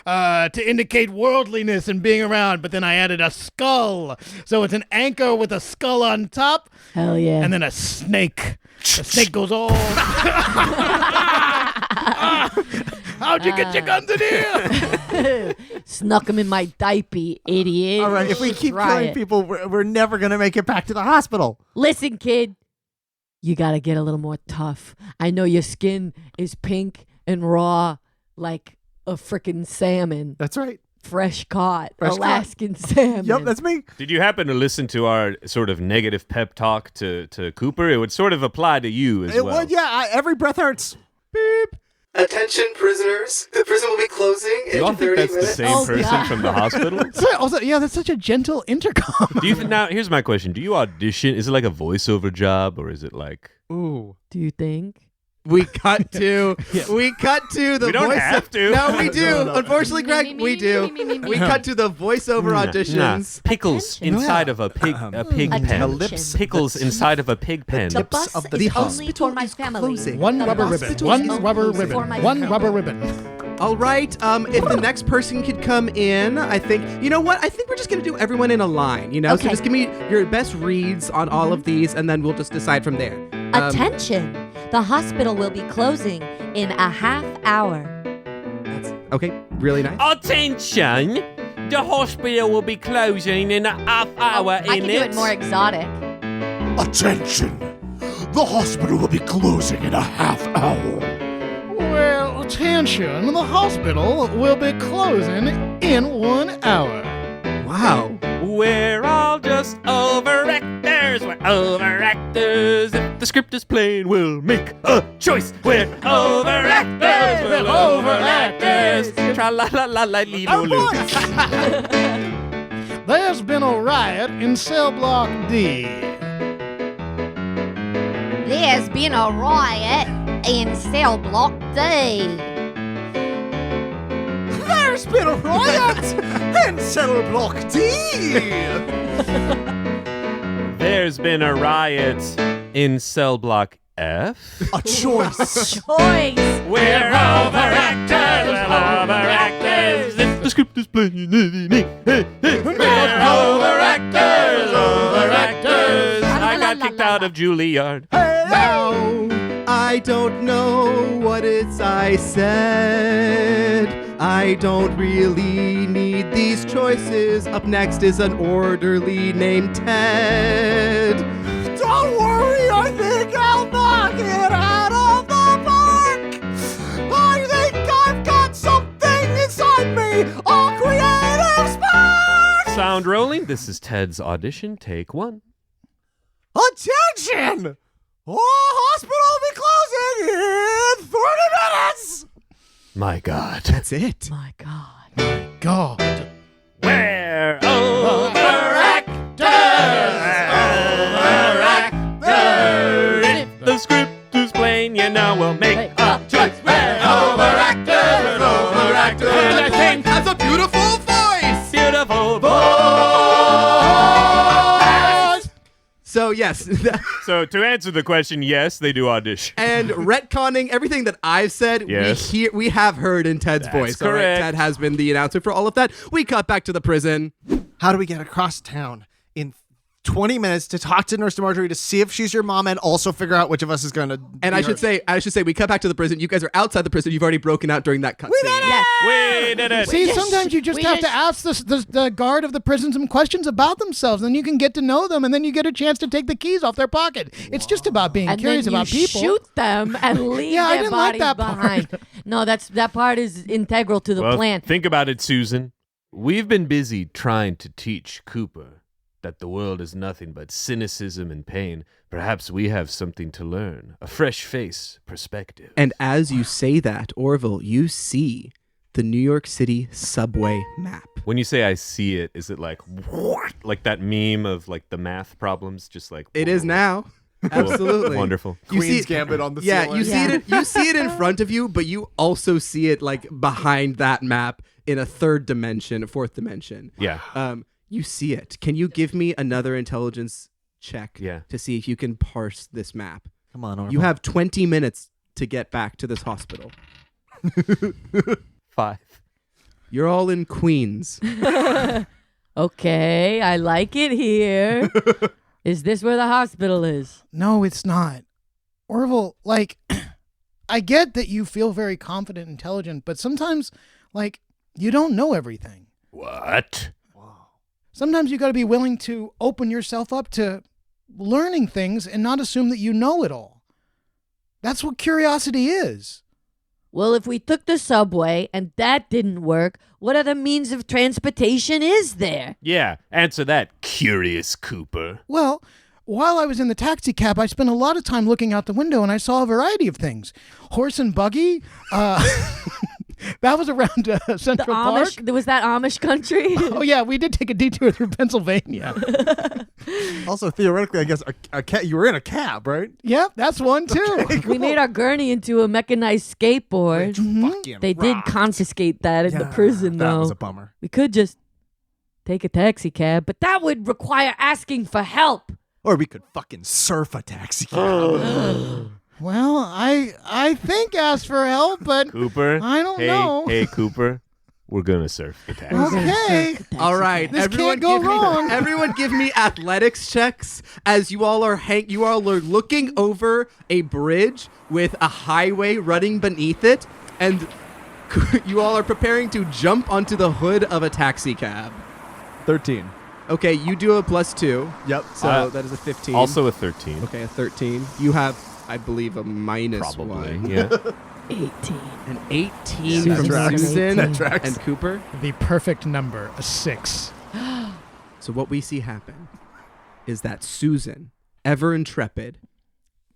To indicate worldliness and being around, but then I added a skull. So it's an anchor with a skull on top. Hell yeah. And then a snake. The snake goes all... How'd you get your guns in here? Snuck them in my diaper, idiot. All right, if we keep killing people, we're never going to make it back to the hospital. Listen, kid. You got to get a little more tough. I know your skin is pink and raw like a frickin' salmon. That's right. Fresh caught. Fresh Alaskan salmon. Yep, that's me. Did you happen to listen to our sort of negative pep talk to Cooper? It would sort of apply to you as It well. would, yeah. Every breath hurts. Beep. Attention, prisoners. The prison will be closing Do you all in think 30 that's minutes. the same person from the hospital? Also, yeah, that's such a gentle intercom. Do you now? Here's my question: do you audition? Is it like a voiceover job, or is it like? Ooh. Do you think? We cut to the We don't voice. have to. No, we do. No. Unfortunately, Greg, we do. We cut to the voiceover auditions. Pickles Attention. inside of a pig pen. Attention. lips. Pickles inside of a pig pen. The Tips bus of the is tongue. only for my family. closing. One The rubber bus ribbon. is One only rubber for ribbon. my One family. rubber ribbon. All right. If the next person could come in, I think. You know what? I think we're just gonna do everyone in a line. You know, so Okay. just give me your best reads on all of these, and then we'll just decide from there. Attention. The hospital will be closing in a half hour. Okay. Really nice. Attention! The hospital will be closing in a half hour. I can do it more exotic. Attention! The hospital will be closing in a half hour. Well, attention. The hospital will be closing in 1 hour. Wow. We're all just overactors. We're overactors. If the script is plain, we'll make a choice. We're overactors. We're overactors. Tra la la la la lee loo loo. There's been a riot in cell block D. There's been a riot in cell block D. There's been a riot in cell block D. There's been a riot in cell block F. A choice. Choice. We're overactors. We're overactors. If the script is plain, we're overactors. Overactors. I got kicked out of Juilliard. Now I don't know what it's I said. I don't really need these choices. Up next is an orderly named Ted. Don't worry, I think I'll knock it out of the park. I think I've got something inside me, a creative spark. Sound rolling. This is Ted's audition. Take one. Attention! Hospital will be closing in 30 minutes. My God. That's it. My God. God. We're overactors. Overactors. If the script is plain, you know we'll make a choice. We're overactors. Overactors. And I think has a beautiful voice. Beautiful voice. So yes, So to answer the question, yes, they do audition. and retconning everything that I've said, Yes. we have heard in Ted's That's voice. All right, correct. Ted has been the announcer for all of that. We cut back to the prison. How do we get across town in 20 minutes to talk to Nurse Marjorie to see if she's your mom and also figure out which of us is going to And I should say, we cut back to the prison. You guys are outside the prison. You've already broken out during that cutscene. Yes. We did it. See, sometimes you just We have to just- ask the guard of the prison some questions about themselves, then you can get to know them, and then you get a chance to take the keys off their pocket. It's just about being And curious then you about people. shoot them and leave Yeah, I their didn't like bodies that part. behind. No, that part is integral to the Well, plan. think about it, Susan. We've been busy trying to teach Cooper that the world is nothing but cynicism and pain. Perhaps we have something to learn, a fresh face, perspective. And as you say that, Orville, you see the New York City subway map. When you say I see it, is it like what? Like that meme of like the math problems, just like It is now. Absolutely. Wonderful. You see Queen's it- Gambit on the Yeah, ceiling. you see it. You see it in front of you, but you also see it like behind that map in a fourth dimension. Yeah. You see it. Can you give me another intelligence check? Yeah. To see if you can parse this map. Come on, Orville. You have 20 minutes to get back to this hospital. 5. You're all in Queens. Okay, I like it here. Is this where the hospital is? No, it's not. Orville, like, I get that you feel very confident, intelligent, but sometimes, like, you don't know everything. What? Sometimes you got to be willing to open yourself up to learning things and not assume that you know it all. That's what curiosity is. Well, if we took the subway and that didn't work, what other means of transportation is there? Yeah, answer that, Curious Cooper. Well, while I was in the taxi cab, I spent a lot of time looking out the window and I saw a variety of things. Horse and buggy. That was around Central Park. Was that Amish country? Oh, yeah, we did take a detour through Pennsylvania. Also, theoretically, I guess a cat. You were in a cab, right? Yeah, that's one, too. Okay, We made our gurney into a mechanized skateboard. Fucking They did rock. confiscate that in the prison, That though. was a bummer. We could just take a taxi cab, but that would require asking for help. Or we could fucking surf a taxi cab. Well, I think asked for help, but Cooper? I don't know. Hey, Cooper, we're gonna surf the taxi. Okay. All right, This everyone can't go give wrong. Me, everyone give me athletics checks as you all are looking over a bridge with a highway running beneath it, and you all are preparing to jump onto the hood of a taxi cab. 13. Okay, you do a +2. Yep. So that is a 15. Also a 13. Okay, a 13. You have, I believe, a Probably, -1. yeah. 18. An 18 Yeah, from that tracks. Susan That tracks. and Cooper. The perfect number, a 6. So what we see happen is that Susan, ever intrepid,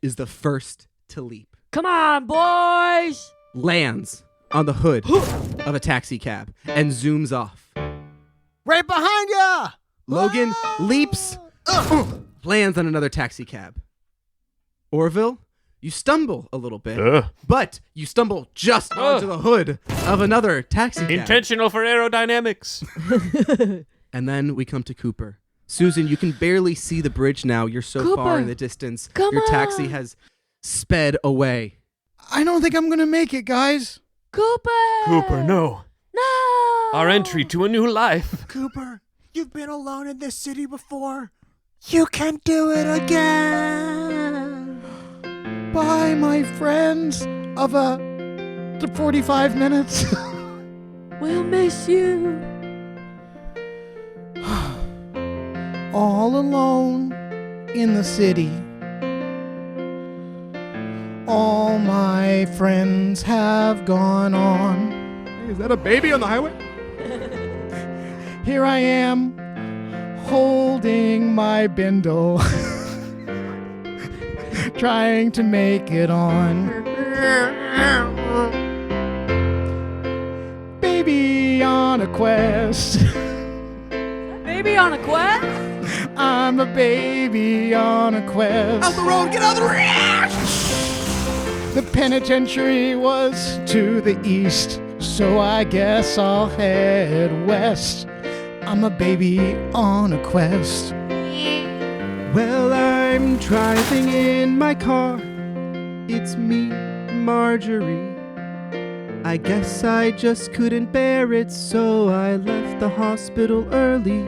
is the first to leap. Come on, boys! Lands on the hood of a taxi cab and zooms off. Right behind ya! Logan leaps, lands on another taxi cab. Orville, you stumble a little bit, but you stumble just onto the hood of another taxi cab. Intentional for aerodynamics. And then we come to Cooper. Susan, you can barely see the bridge now. You're so far Cooper, in the distance. come Your taxi on. has sped away. I don't think I'm going to make it, guys. Cooper! Cooper, no. No! Our entry to a new life. Cooper, you've been alone in this city before. You can do it again. Bye, my friends of 45 minutes. We'll miss you. All alone in the city. All my friends have gone on. Is that a baby on the highway? Here I am, holding my bindle, trying to make it on. Baby on a quest. Baby on a quest? I'm a baby on a quest. Out the road, get out the road! The penitentiary was to the east, so I guess I'll head west. I'm a baby on a quest. Well, I'm driving in my car. It's me, Marjorie. I guess I just couldn't bear it, so I left the hospital early.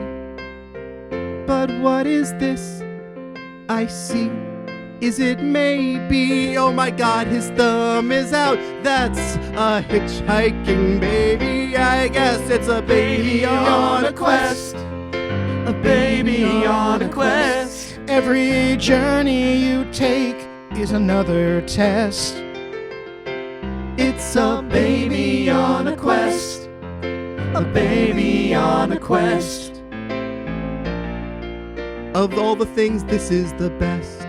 But what is this I see? Is it maybe? Oh my God, his thumb is out. That's a hitchhiking baby. I guess it's a baby on a quest. A baby on a quest. Every journey you take is another test. It's a baby on a quest. A baby on a quest. Of all the things, this is the best.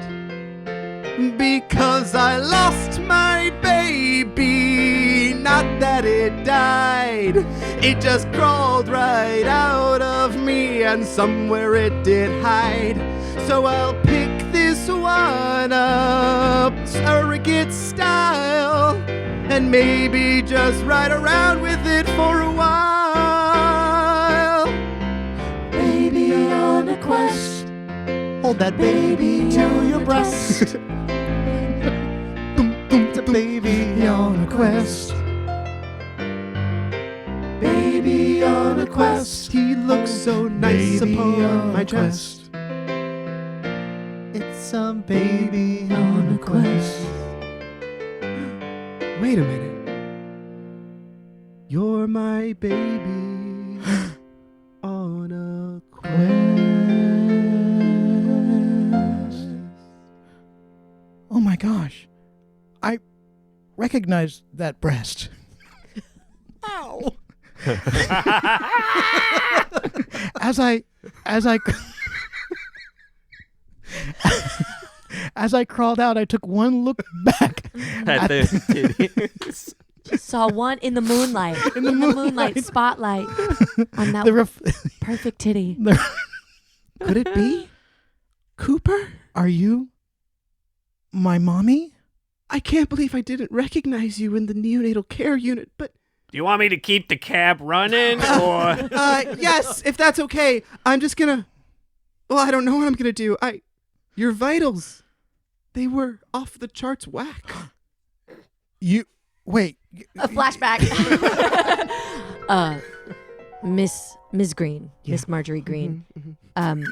Because I lost my baby. Not that it died. It just crawled right out of me, and somewhere it did hide. So I'll pick this one up, surrogate style, and maybe just ride around with it for a while. Baby on a quest. Hold that baby to your breast. It's a baby on a quest. Baby on a quest. He looks so nice upon my chest. It's a baby on a quest. Wait a minute. You're my baby on a quest. Oh my gosh. I recognize that breast. Ow. As I crawled out, I took one look back At the titties. Just saw one in the moonlight. In the moonlight spotlight. On that perfect titty. Could it be Cooper? Are you my mommy? I can't believe I didn't recognize you in the neonatal care unit, but... Do you want me to keep the cab running, or...? Yes, if that's okay. I'm just gonna... Well, I don't know what I'm gonna do. Your vitals, they were off the charts whack. Wait. A flashback. Miss Green. Yeah. Miss Marjorie Green. And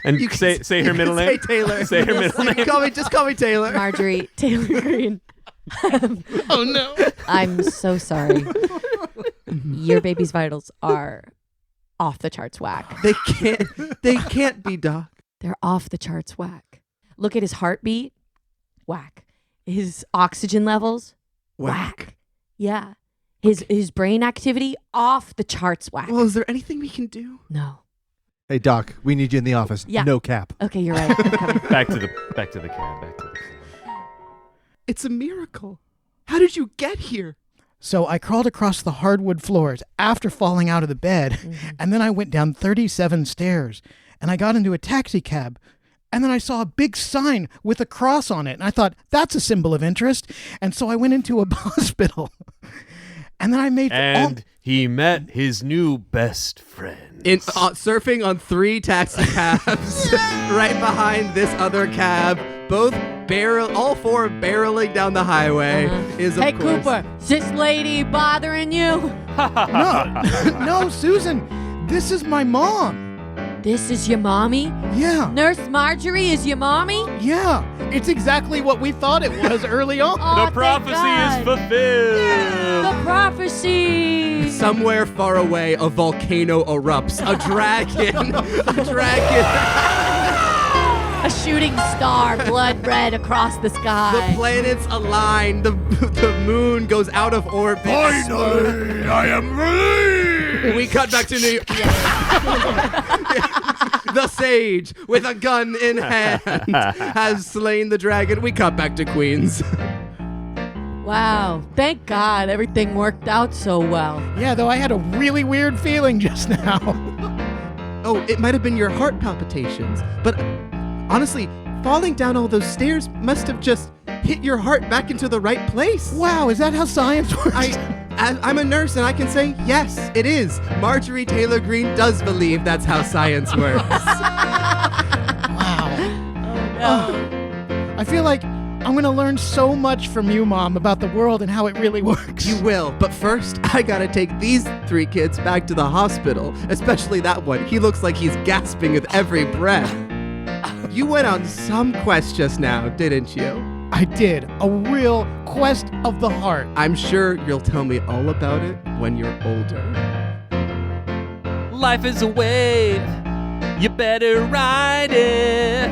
you say her middle name. Say Taylor. Say her middle name. Just call me Taylor. Marjorie Taylor Green. Oh no. I'm so sorry. Your baby's vitals are off the charts whack. They can't be, Doc. They're off the charts whack. Look at his heartbeat. Whack. His oxygen levels. Whack. Yeah. His brain activity off the charts whack. Well, is there anything we can do? No. Hey, Doc, we need you in the office. Yeah. No cap. Okay, you're right. I'm coming. Back to the cab. It's a miracle. How did you get here? So I crawled across the hardwood floors after falling out of the bed, and then I went down 37 stairs, and I got into a taxi cab, and then I saw a big sign with a cross on it, and I thought, that's a symbol of interest, and so I went into a hospital, and then I made... he met his new best friend. Surfing on 3 taxi cabs right behind this other cab, all 4 barreling down the highway is, of Hey, course... Cooper, is this lady bothering you? No, Susan, this is my mom. This is your mommy? Yeah. Nurse Marjorie is your mommy? Yeah, it's exactly what we thought it was early on. Oh, the prophecy is fulfilled. The prophecy. Somewhere far away, a volcano erupts. A dragon. A shooting star, blood red across the sky. The planets align. The moon goes out of orbit. Finally, I am released. We cut back to New York. The sage, with a gun in hand, has slain the dragon. We cut back to Queens. Wow. Thank God everything worked out so well. Yeah, though I had a really weird feeling just now. Oh, it might have been your heart palpitations. But honestly, falling down all those stairs must have just hit your heart back into the right place. Wow, is that how science works? I'm a nurse and I can say, yes, it is. Marjorie Taylor Greene does believe that's how science works. Wow. Oh, no. I feel like I'm going to learn so much from you, Mom, about the world and how it really works. You will, but first, I gotta take these 3 kids back to the hospital, especially that one. He looks like he's gasping with every breath. You went on some quest just now, didn't you? I did. A real quest of the heart. I'm sure you'll tell me all about it when you're older. Life is a wave. You better ride it.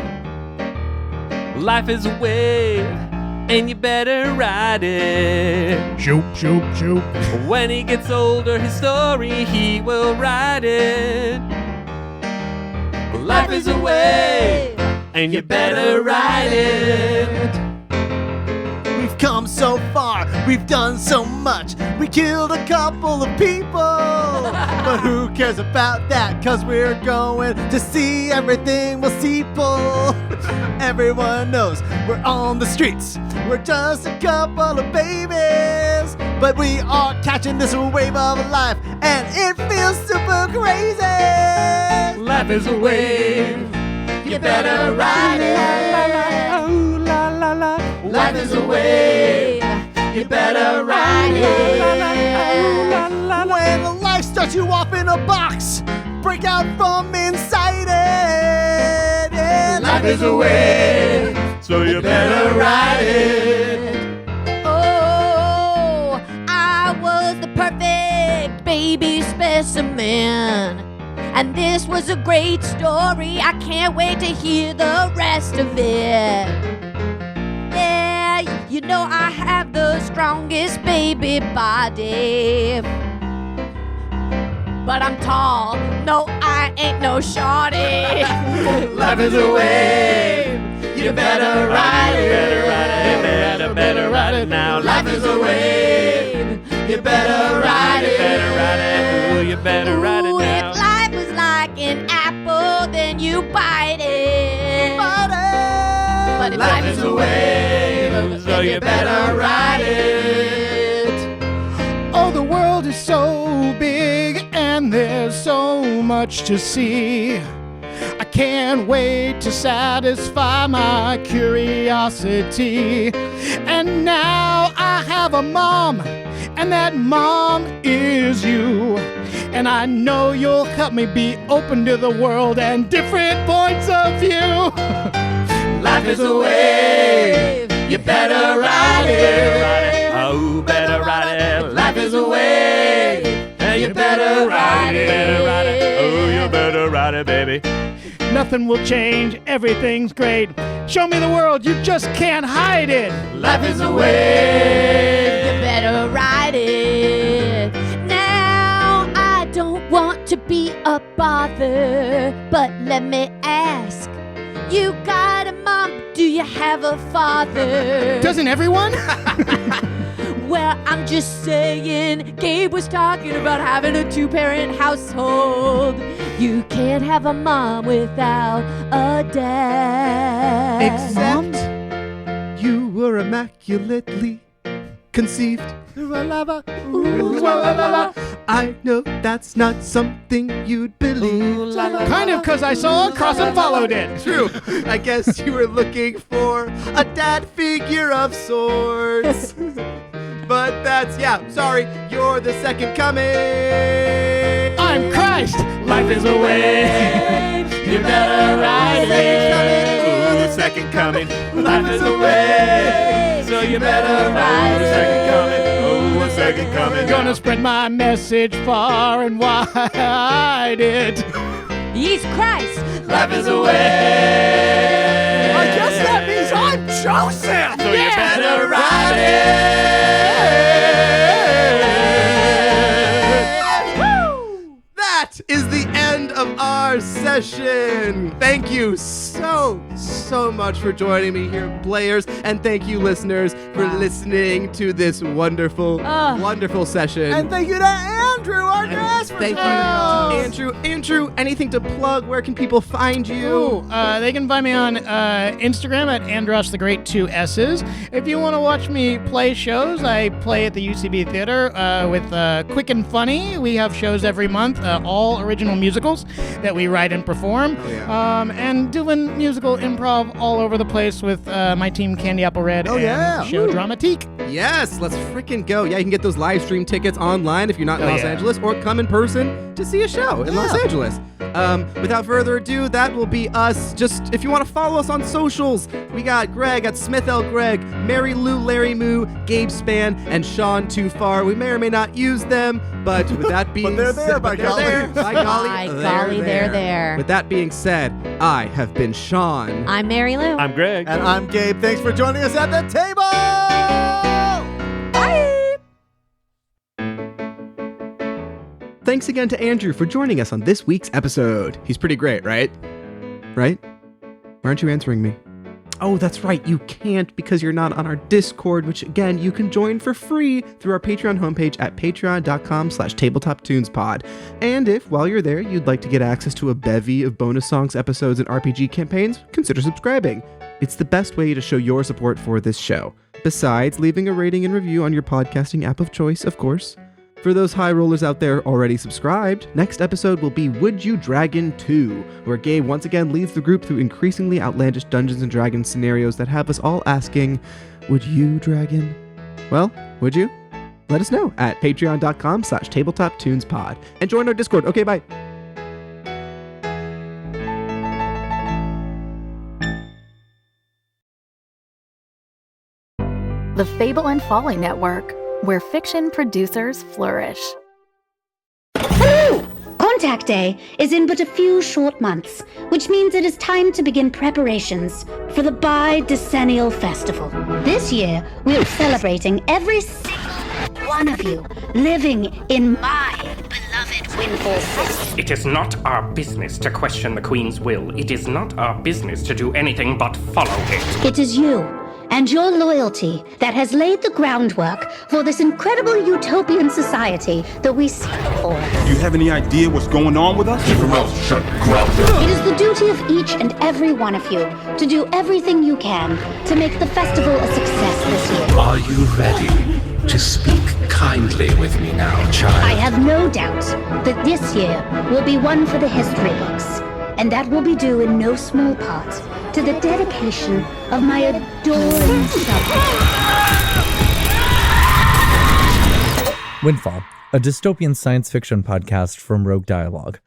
Life is a wave, and you better ride it. Shoop, shoop, shoop. When he gets older, his story, he will write it. Life is a wave, and you better ride it. We've come so far, we've done so much. We killed a couple of people, but who cares about that? Cause we're going to see everything will steeple. Everyone knows we're on the streets. We're just a couple of babies, but we are catching this wave of life, and it feels super crazy. Life is a wave, you better ride it. ooh la la la. Life is a wave, you better ride it. When life starts you off in a box, break out from inside it. Yeah, life is a wave, So you better ride it. Oh, specimen. And this was a great story. I can't wait to hear the rest of it. Yeah, you know I have the strongest baby body. But I'm tall. No, I ain't no shorty. Life is a wave. You better ride it. Better ride it now. Life is a wave. You better ride it. Ooh, you better ride it Ooh, now. if life was like an apple, then you bite it. But if Life is a wave, so you better ride it. Oh, the world is so big and there's so much to see. I can't wait to satisfy my curiosity. And now I have a mom, and that mom is you. And I know you'll help me be open to the world and different points of view. Life is a wave. You better ride it. Oh, better ride it. Life is a wave. And you better ride it. Better ride it. Oh, you better ride it, baby. Nothing will change, everything's great. Show me the world, you just can't hide it. Life is a wave. You better ride it. Now, I don't want to be a bother, but let me ask. You got a mom, do you have a father? Doesn't everyone? Well, I'm just saying, Gabe was talking about having a 2-parent household. You can't have a mom without a dad. Except you were immaculately conceived. I know that's not something you'd believe. Kind of, because I saw a cross and followed it. True. I guess you were looking for a dad figure of sorts. But that's, sorry, you're the second coming. I'm Christ. Life is a wave. You better ride it. Ooh, the second coming. Life is a wave. So you better ride the second coming. Oh, the second coming. Gonna spread my message far and wide. He's Christ. Life is a wave. I guess that means I'm Joseph. So you better ride it. That is the end of our session. Thank you so much for joining me here, players, and thank you, listeners, for listening to this wonderful session. And thank you to Andrew, our guest. Thank you, Andrew. Anything to plug? Where can people find you? They can find me on Instagram at Andros the Great 2 S's. If you want to watch me play shows, I play at the UCB Theater with Quick and Funny. We have shows every month, all original musicals that we write and perform. And doing musical improv all over the place with my team Candy Apple Red and Show Dramatique. Yes, let's freaking go. Yeah, you can get those live stream tickets online if you're not in Los Angeles, or come in person to see a show in Los Angeles. Without further ado, that will be us. Just if you want to follow us on socials, we got Greg at Smith L. Greg, Mary Lou Larry Moo, Gabe Span, and Sean Too Far. We may or may not use them, but with that being they're there, said, by they're golly. there. By golly, By golly, they're there. With that being said, I have been Sean. I'm Mary Lou. I'm Greg. And I'm Gabe. Thanks for joining us at the table. Thanks again to Andrew for joining us on this week's episode. He's pretty great, right? Right? Why aren't you answering me? Oh, that's right. You can't because you're not on our Discord, which again, you can join for free through our Patreon homepage at patreon.com/tabletoptunespod. And if, while you're there, you'd like to get access to a bevy of bonus songs, episodes, and RPG campaigns, consider subscribing. It's the best way to show your support for this show. Besides leaving a rating and review on your podcasting app of choice, of course. For those high rollers out there already subscribed, next episode will be Would You Dragon 2, where Gabe once again leads the group through increasingly outlandish Dungeons & Dragons scenarios that have us all asking, would you dragon? Well, would you? Let us know at patreon.com/tabletoptunespod and join our Discord. Okay, bye. The Fable and Folly Network, where fiction producers flourish. Contact Day is in but a few short months, which means it is time to begin preparations for the Bidecennial Festival. This year, we're celebrating every single one of you living in my beloved Windfall City. It is not our business to question the Queen's will. It is not our business to do anything but follow it. It is you and your loyalty that has laid the groundwork for this incredible utopian society that we seek for. Do you have any idea what's going on with us? It is the duty of each and every one of you to do everything you can to make the festival a success this year. Are you ready to speak kindly with me now, child? I have no doubt that this year will be one for the history books, and that will be due in no small part to the dedication of my adoring subjects. Windfall, a dystopian science fiction podcast from Rogue Dialogue.